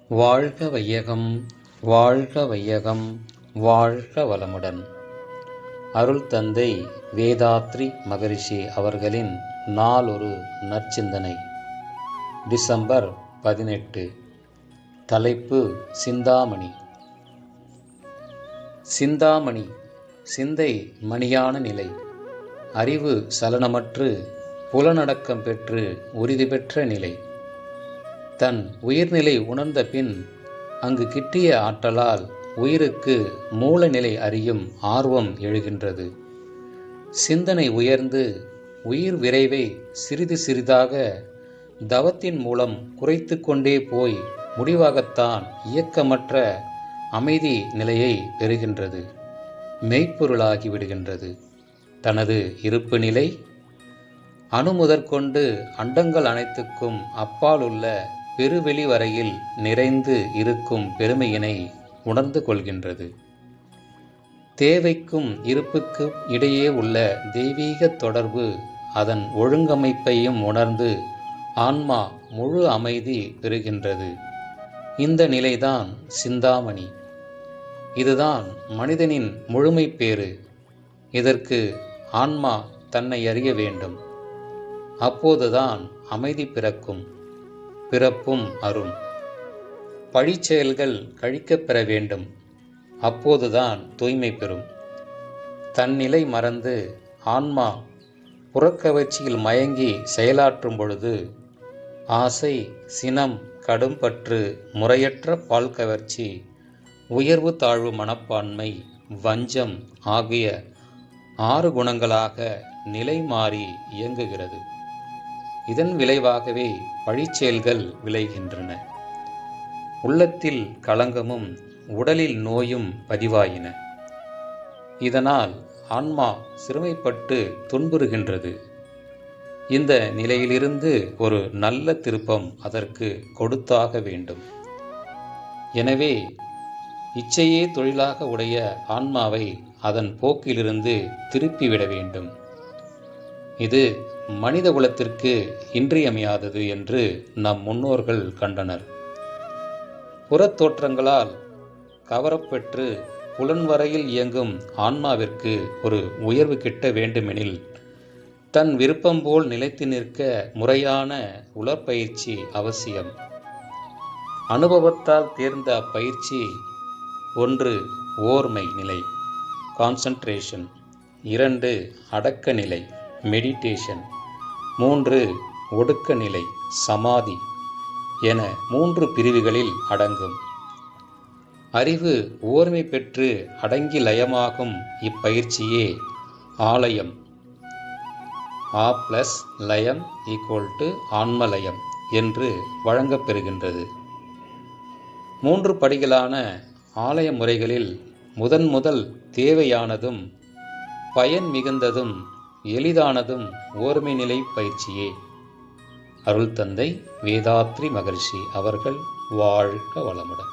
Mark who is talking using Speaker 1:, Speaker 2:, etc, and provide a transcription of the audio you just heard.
Speaker 1: வாழ்க வையகம், வாழ்க வையகம், வாழ்க வளமுடன். அருள் தந்தை வேதாத்ரி மகரிஷி அவர்களின் நாளொரு நற்சிந்தனை. டிசம்பர் 18. தலைப்பு சிந்தாமணி. சிந்தாமணி சிந்தை மணியான நிலை. அறிவு சலனமற்று புலனடக்கம் பெற்று உறுதி பெற்ற நிலை. தன் உயிர்நிலை உணர்ந்த பின் அங்கு கிட்டிய ஆற்றலால் உயிருக்கு மூலநிலை அறியும் ஆர்வம் எழுகின்றது. சிந்தனை உயர்ந்து உயிர் விரைவை சிறிது சிறிதாக தவத்தின் மூலம் குறைத்து கொண்டே போய் முடிவாகத்தான் இயக்கமற்ற அமைதி நிலையை பெறுகின்றது. மெய்ப்பொருளாகி விடுகின்றது. தனது இருப்பு நிலை அணுமுதற்கொண்டு அண்டங்கள் அனைத்துக்கும் அப்பாலுள்ள பெருவெளி வரையில் நிறைந்து இருக்கும் பெருமையினை உணர்ந்து கொள்கின்றது. தேவைக்கும் இருப்புக்கும் இடையே உள்ள தெய்வீக தொடர்பு அதன் ஒழுங்கமைப்பையும் உணர்ந்து ஆன்மா முழு அமைதி பெறுகின்றது. இந்த நிலைதான் சிந்தாமணி. இதுதான் மனிதனின் முழுமை பேறு. இதற்கு ஆன்மா தன்னை அறிய வேண்டும். அப்போதுதான் அமைதி பிறக்கும். பிறப்பும் அரும். பழிச்செயல்கள் கழிக்கப் பெற வேண்டும். அப்போதுதான் தூய்மை பெறும். தன்னிலை மறந்து ஆன்மா புறக்கவர்ச்சியில் மயங்கி செயலாற்றும் பொழுது ஆசை, சினம், கடும்பற்று, முறையற்ற பால் கவர்ச்சி, உயர்வு தாழ்வு மனப்பான்மை, வஞ்சம் ஆகிய 6 குணங்களாக நிலை மாறி இயங்குகிறது. இதன் விளைவாகவே பழிச்செயல்கள் விளைகின்றன. உள்ளத்தில் களங்கமும் உடலில் நோயும் பதிவாயின. இதனால் ஆன்மா சிறுமைப்பட்டு துன்புறுகின்றது. இந்த நிலையிலிருந்து ஒரு நல்ல திருப்பம் அதற்கு கொடுத்தாக வேண்டும். எனவே இச்சையே தொழிலாக உடைய ஆன்மாவை அதன் போக்கிலிருந்து திருப்பிவிட வேண்டும். இது மனித குலத்திற்கு இன்றியமையாதது என்று நம் முன்னோர்கள் கண்டனர். புறத்தோற்றங்களால் கவரப்பெற்று புலன்வரையில் இயங்கும் ஆன்மாவிற்கு ஒரு உயர்வு கிட்ட வேண்டுமெனில் தன் விருப்பம் போல் நிலைத்து நிற்க முறையான உடற்பயிற்சி அவசியம். அனுபவத்தால் தேர்ந்த அப்பயிற்சி: 1. ஓர்மை நிலை கான்சன்ட்ரேஷன், 2. அடக்க நிலை மெடிடேஷன், 3. ஒடுக்க நிலை சமாதி என 3 பிரிவுகளில் அடங்கும். அறிவு ஓர்மை பெற்று அடங்கி லயமாகும் இப்பயிற்சியே ஆலயம். ஆ + லயம் = ஆன்மலயம் என்று வழங்கப்பெறுகின்றது. 3 படிகளான ஆலய முறைகளில் முதல் தேவையானதும் பயன் மிகுந்ததும் எளிதானதும் ஓர்மை நிலை பயிற்சியே. அருள் தந்தை வேதாத்ரி மகரிஷி அவர்கள் வாழ்க வளமுடன்.